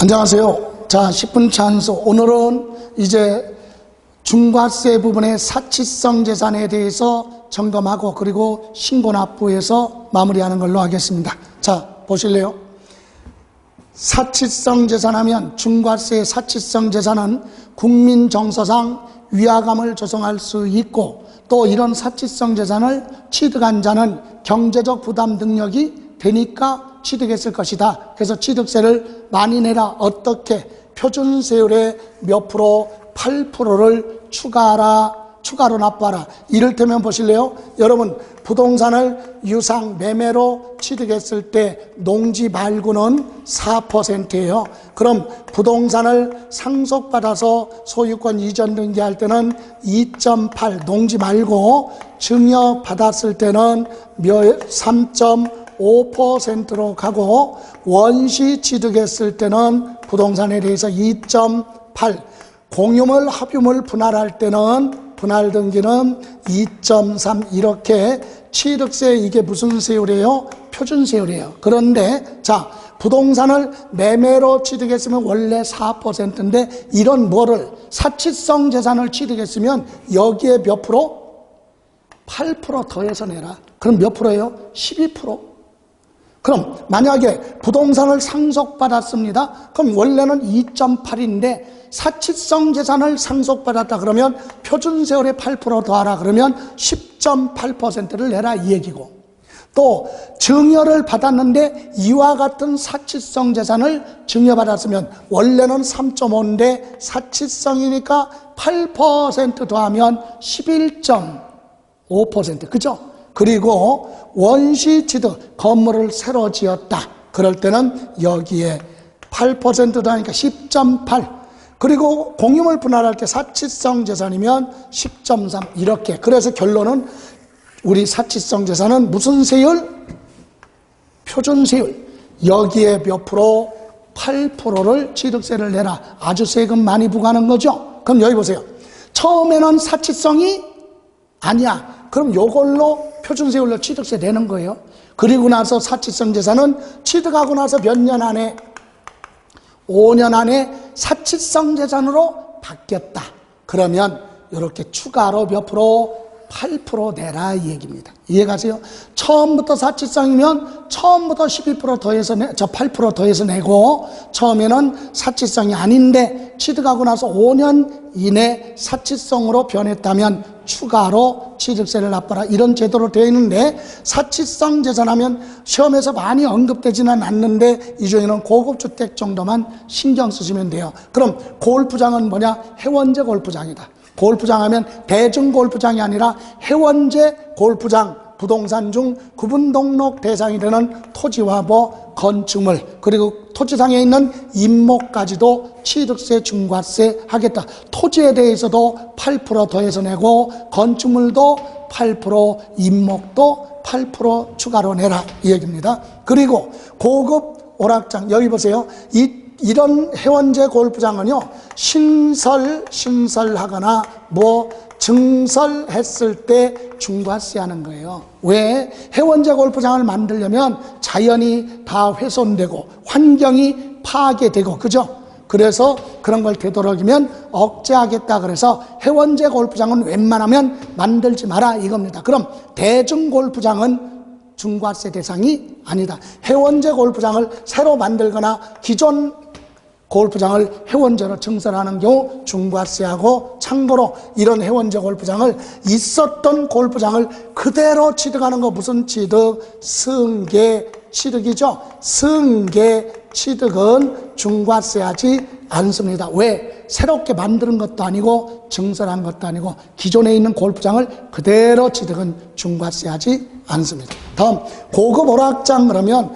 안녕하세요. 자, 10분 찬스. 오늘은 이제 중과세 부분의 사치성 재산에 대해서 점검하고 그리고 신고납부에서 마무리하는 걸로 하겠습니다. 자, 보실래요? 사치성 재산하면 중과세의 사치성 재산은 국민 정서상 위화감을 조성할 수 있고, 또 이런 사치성 재산을 취득한 자는 경제적 부담 능력이 되니까 취득했을 것이다. 그래서 취득세를 많이 내라. 어떻게? 표준세율의 몇 프로? 8%를 추가로 납부하라. 이를테면 보실래요? 여러분, 부동산을 유상 매매로 취득했을 때 농지 말고는 4%예요. 그럼 부동산을 상속받아서 소유권 이전 등기할 때는 2.8, 농지 말고 증여받았을 때는 3.5%로 가고, 원시 취득했을 때는 부동산에 대해서 2.8, 공유물, 합유물 분할할 때는 분할 등기는 2.3, 이렇게 취득세, 이게 무슨 세율이에요? 표준세율이에요. 그런데 자, 부동산을 매매로 취득했으면 원래 4%인데 이런 뭐를 사치성 재산을 취득했으면 여기에 몇 프로? 8% 더해서 내라. 그럼 몇 프로예요? 12%. 그럼 만약에 부동산을 상속받았습니다. 그럼 원래는 2.8인데 사치성 재산을 상속받았다 그러면 표준세율의 8% 더하라 그러면 10.8%를 내라, 이 얘기고, 또 증여를 받았는데 이와 같은 사치성 재산을 증여받았으면 원래는 3.5인데 사치성이니까 8% 더하면 11.5%, 그죠? 그리고 원시 취득, 건물을 새로 지었다. 그럴 때는 여기에 8% 더하니까 10.8. 그리고 공유물 분할할 때 사치성 재산이면 10.3. 이렇게. 그래서 결론은 우리 사치성 재산은 무슨 세율? 표준세율. 여기에 몇 프로? 8%를 취득세를 내라. 아주 세금 많이 부과하는 거죠. 그럼 여기 보세요. 처음에는 사치성이 아니야. 그럼 요걸로 표준세율로 취득세 내는 거예요. 그리고 나서 사치성 재산은 취득하고 나서 몇 년 안에, 5년 안에 사치성 재산으로 바뀌었다. 그러면 이렇게 추가로 몇 프로? 8% 내라, 이 얘기입니다. 이해가세요? 처음부터 사치성이면 처음부터 12% 더해서 8% 더해서 내고, 처음에는 사치성이 아닌데 취득하고 나서 5년 이내 사치성으로 변했다면 추가로 취득세를 납부하라. 이런 제도로 되어 있는데, 사치성 재산하면 시험에서 많이 언급되지는 않는데 이 중에는 고급주택 정도만 신경 쓰시면 돼요. 그럼 골프장은 뭐냐? 해원제 골프장이다. 골프장 하면 대중 골프장이 아니라 해원제 골프장, 부동산 중 구분 등록 대상이 되는 토지와 건축물, 그리고 토지상에 있는 임목까지도 취득세, 중과세 하겠다. 토지에 대해서도 8% 더해서 내고, 건축물도 8%, 임목도 8% 추가로 내라, 이 얘기입니다. 그리고 고급 오락장, 여기 보세요. 이런 해원제 골프장은요, 신설하거나 증설했을 때 중과세 하는 거예요. 왜? 해원제 골프장을 만들려면 자연이 다 훼손되고 환경이 파괴되고, 그죠? 그래서 그런 걸 되도록이면 억제하겠다. 그래서 해원제 골프장은 웬만하면 만들지 마라, 이겁니다. 그럼 대중 골프장은 중과세 대상이 아니다. 해원제 골프장을 새로 만들거나 기존 골프장을 해원제로 증설하는 경우 중과세하고, 참고로 이런 해원제 골프장을, 있었던 골프장을 그대로 취득하는 거 무슨 취득? 승계 취득이죠. 승계 취득은 중과세하지 않습니다. 왜? 새롭게 만드는 것도 아니고 증설한 것도 아니고 기존에 있는 골프장을 그대로 취득은 중과세하지 않습니다. 다음, 고급 오락장 그러면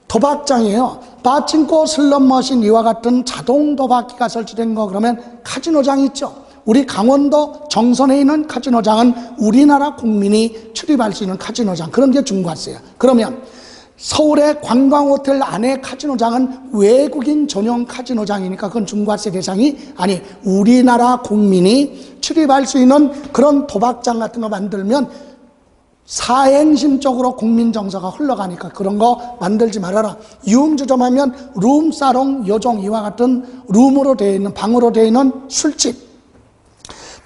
도박장이에요. 빠친코, 슬롯머신 이와 같은 자동 도박기가 설치된 거, 그러면 카지노장 있죠. 우리 강원도 정선에 있는 카지노장은 우리나라 국민이 출입할 수 있는 카지노장, 그런 게 중과세예요. 그러면 서울의 관광호텔 안에 카지노장은 외국인 전용 카지노장이니까 그건 중과세 대상이 아니, 우리나라 국민이 출입할 수 있는 그런 도박장 같은 거 만들면 사행심적으로 국민 정서가 흘러가니까 그런 거 만들지 말아라. 유흥주점 하면 룸, 사롱, 요종 이와 같은 룸으로 되어 있는, 방으로 되어 있는 술집.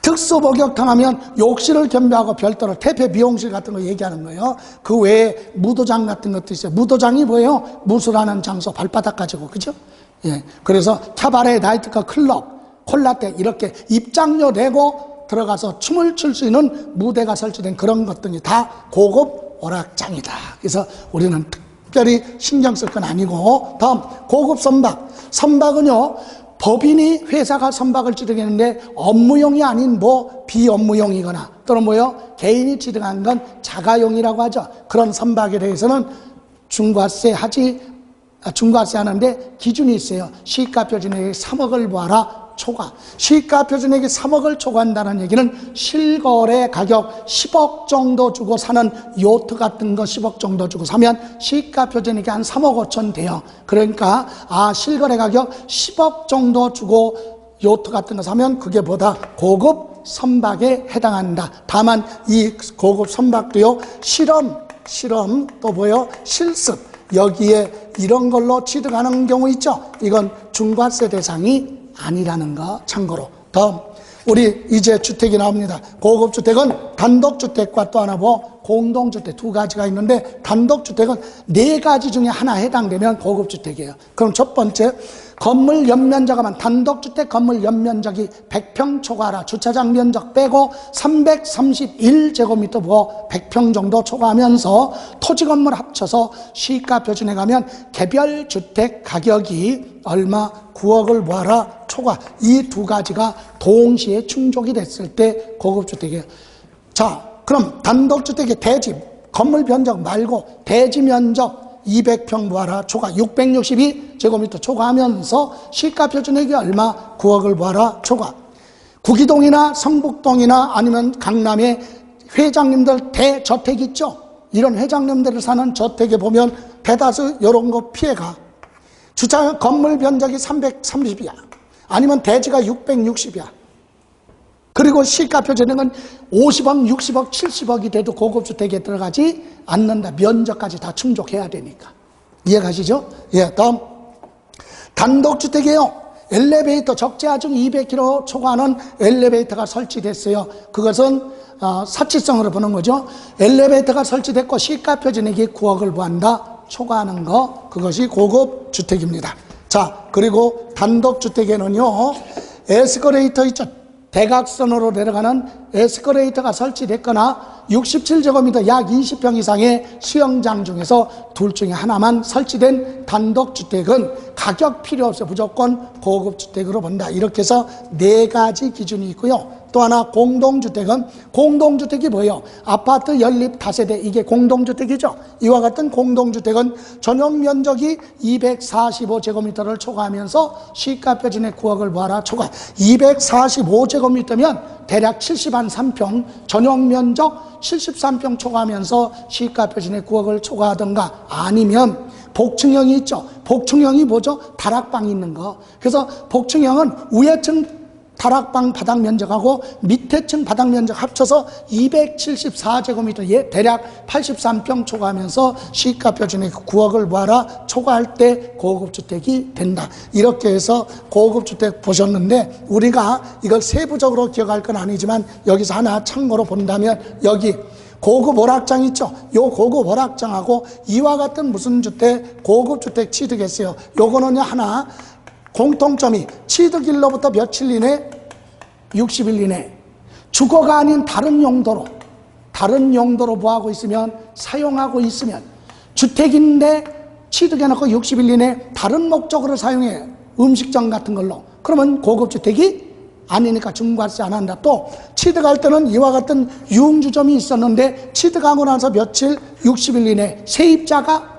특수복역탕하면 욕실을 겸비하고 별도로 퇴폐 미용실 같은 거 얘기하는 거예요. 그 외에 무도장 같은 것도 있어요. 무도장이 뭐예요? 무술하는 장소, 발바닥 가지고, 그죠? 예. 그래서 캐바레, 나이트클럽, 클럽, 콜라떼 이렇게 입장료 내고 들어가서 춤을 출 수 있는 무대가 설치된 그런 것들이 다 고급 오락장이다. 그래서 우리는 특별히 신경 쓸 건 아니고. 다음, 고급 선박. 선박은요, 법인이 회사가 선박을 취득했는데 업무용이 아닌 뭐 비업무용이거나 또는 뭐요, 개인이 취득한 건 자가용이라고 하죠. 그런 선박에 대해서는 중과세 하는데 기준이 있어요. 시가표준액 3억을 보아라. 초과. 시가표준액이 3억을 초과한다는 얘기는 실거래 가격 10억 정도 주고 사는 요트 같은 거 10억 정도 주고 사면 시가표준액이 한 3억 5천 돼요. 그러니까 실거래 가격 10억 정도 주고 요트 같은 거 사면 그게 보다 고급 선박에 해당한다. 다만 이 고급 선박도요, 실험 또 뭐요, 실습, 여기에 이런 걸로 취득하는 경우 있죠. 이건 중과세 대상이 아니라는 거 참고로. 다음, 우리 이제 주택이 나옵니다. 고급주택은 단독주택과 또 하나 공동주택 두 가지가 있는데, 단독주택은 네 가지 중에 하나 해당되면 고급주택이에요. 그럼 첫 번째, 건물 연면적하면 단독주택 건물 연면적이 100평 초과하라. 주차장 면적 빼고 331제곱미터 100평 정도 초과하면서 토지 건물 합쳐서 시가표준에 가면 개별주택 가격이 얼마? 9억을 모아라. 초과. 이 두 가지가 동시에 충족이 됐을 때 고급주택이에요. 자, 그럼 단독주택의 대지, 건물 면적 말고 대지 면적 200평 모아라. 초과. 662제곱미터 초과하면서 시가표준액이 얼마? 9억을 모아라. 초과. 구기동이나 성북동이나 아니면 강남에 회장님들 대저택 있죠? 이런 회장님들을 사는 저택에 보면 대다수 이런 거 피해가. 주차 건물 면적이 330이야. 아니면 대지가 660이야. 그리고 시가표준액은 50억, 60억, 70억이 돼도 고급주택에 들어가지 않는다. 면적까지 다 충족해야 되니까. 이해가시죠? 예, 다음. 단독주택이에요. 엘리베이터 적재하중 200km 초과하는 엘리베이터가 설치됐어요. 그것은 사치성으로 보는 거죠. 엘리베이터가 설치됐고 시가표준액이 9억을 부한다. 초과하는 거, 그것이 고급주택입니다. 자, 그리고 단독주택에는요, 에스컬레이터 있죠. 대각선으로 내려가는 에스컬레이터가 설치됐거나 67제곱미터 약 20평 이상의 수영장 중에서 둘 중에 하나만 설치된 단독주택은 가격 필요 없어 무조건 고급주택으로 본다. 이렇게 해서 네 가지 기준이 있고요. 또 하나 공동주택은, 공동주택이 뭐예요? 아파트 연립 다세대, 이게 공동주택이죠. 이와 같은 공동주택은 전용 면적이 245제곱미터를 초과하면서 시가표준액 9억을 모아라. 초과. 245제곱미터면 대략 73평, 전용 면적 73평 초과하면서 시가표준액 9억을 초과하던가, 아니면 복층형이 있죠. 복층형이 뭐죠? 다락방이 있는 거. 그래서 복층형은 위에 층 다락방 바닥 면적하고 밑에 층 바닥 면적 합쳐서 274제곱미터에 대략 83평 초과하면서 시가표준액 9억을 모아라. 초과할 때 고급주택이 된다. 이렇게 해서 고급주택 보셨는데, 우리가 이걸 세부적으로 기억할 건 아니지만 여기서 하나 참고로 본다면, 여기 고급 오락장 있죠? 요 고급 오락장하고 이와 같은 무슨 주택, 고급주택 취득했어요. 요거는요, 하나 공통점이 취득일로부터 며칠 이내? 60일 이내. 주거가 아닌 다른 용도로 뭐하고 있으면, 사용하고 있으면, 주택인데 취득해놓고 60일 이내 다른 목적으로 사용해. 음식점 같은 걸로. 그러면 고급주택이 아니니까 중과세 안 한다. 또 취득할 때는 이와 같은 유흥주점이 있었는데 취득하고 나서 며칠, 60일 이내 세입자가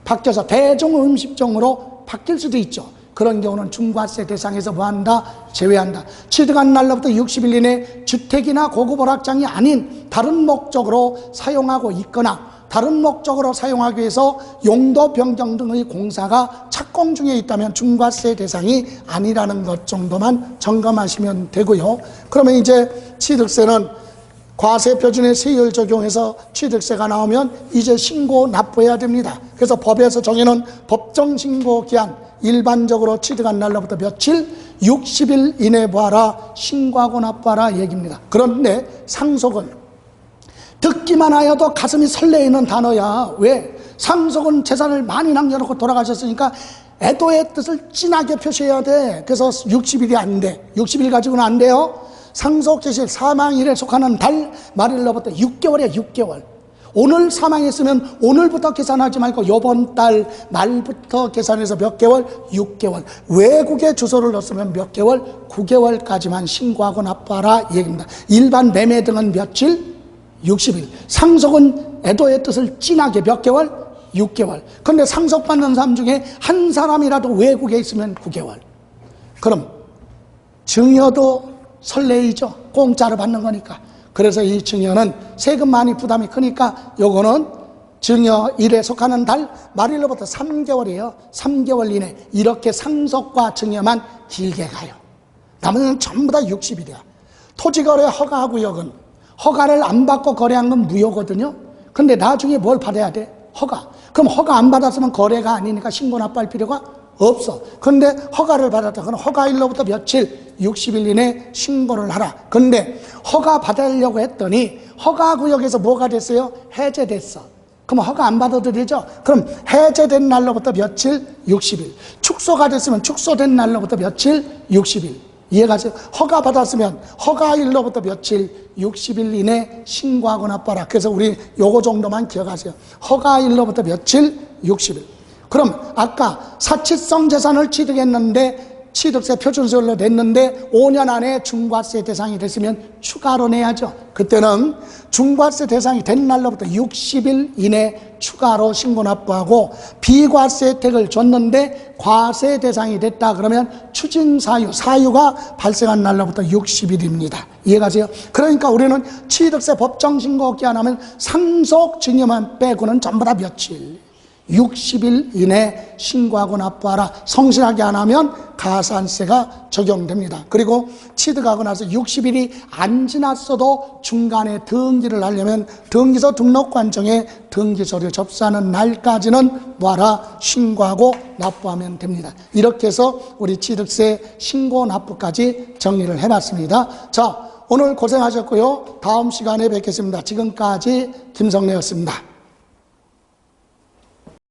바뀌어서 대중음식점으로 바뀔 수도 있죠. 그런 경우는 중과세 대상에서 뭐한다? 제외한다. 취득한 날로부터 60일 이내 주택이나 고급 오락장이 아닌 다른 목적으로 사용하고 있거나, 다른 목적으로 사용하기 위해서 용도 변경 등의 공사가 착공 중에 있다면 중과세 대상이 아니라는 것 정도만 점검하시면 되고요. 그러면 이제 취득세는 과세표준에 세율 적용해서 취득세가 나오면 이제 신고 납부해야 됩니다. 그래서 법에서 정해놓은 법정신고기한, 일반적으로 취득한 날로부터 며칠? 60일 이내 보아라, 신고하고 납부하라 얘기입니다. 그런데 상속은 듣기만 하여도 가슴이 설레이는 단어야. 왜? 상속은 재산을 많이 남겨놓고 돌아가셨으니까 애도의 뜻을 진하게 표시해야 돼. 그래서 60일이 안 돼. 60일 가지고는 안 돼요. 상속 개시 사망일에 속하는 달 말일로부터 6개월이야. 6개월. 오늘 사망했으면 오늘부터 계산하지 말고 이번 달 말부터 계산해서 몇 개월? 6개월. 외국에 주소를 넣었으면 몇 개월? 9개월까지만 신고하고 납부하라 얘기입니다. 일반 매매 등은 며칠? 60일. 상속은 애도의 뜻을 진하게 몇 개월? 6개월. 그런데 상속받는 사람 중에 한 사람이라도 외국에 있으면 9개월. 그럼 증여도 설레이죠. 공짜로 받는 거니까. 그래서 이 증여는 세금 많이 부담이 크니까 요거는 증여일에 속하는 달 말일로부터 3개월이에요. 3개월 이내. 이렇게 상속과 증여만 길게 가요. 나머지는 전부 다 60일이야. 토지거래 허가구역은 허가를 안 받고 거래한 건 무효거든요. 근데 나중에 뭘 받아야 돼? 허가. 그럼 허가 안 받았으면 거래가 아니니까 신고 납부할 필요가 없어. 근데 허가를 받았다. 그럼 허가일로부터 며칠? 60일 이내 신고를 하라. 근데 허가 받으려고 했더니 허가구역에서 뭐가 됐어요? 해제됐어. 그럼 허가 안 받아도 되죠? 그럼 해제된 날로부터 며칠? 60일. 축소가 됐으면 축소된 날로부터 며칠? 60일. 이해가세요? 허가 받았으면 허가일로부터 며칠? 60일 이내 신고하고 납부하라. 그래서 우리 요거 정도만 기억하세요. 허가일로부터 며칠? 60일. 그럼 아까 사치성 재산을 취득했는데 취득세 표준세율로 냈는데 5년 안에 중과세 대상이 됐으면 추가로 내야죠. 그때는 중과세 대상이 된 날로부터 60일 이내 추가로 신고 납부하고, 비과세 혜택을 줬는데 과세 대상이 됐다 그러면 추징 사유가 발생한 날로부터 60일입니다. 이해가세요? 그러니까 우리는 취득세 법정 신고 기한 하면 상속 증여만 빼고는 전부 다 며칠? 60일 이내 신고하고 납부하라. 성실하게 안 하면 가산세가 적용됩니다. 그리고 취득하고 나서 60일이 안 지났어도 중간에 등기를 하려면 등기소 등록관청에 등기서류 접수하는 날까지는 뭐하라? 신고하고 납부하면 됩니다. 이렇게 해서 우리 취득세 신고 납부까지 정리를 해봤습니다. 자, 오늘 고생하셨고요. 다음 시간에 뵙겠습니다. 지금까지 김성래였습니다.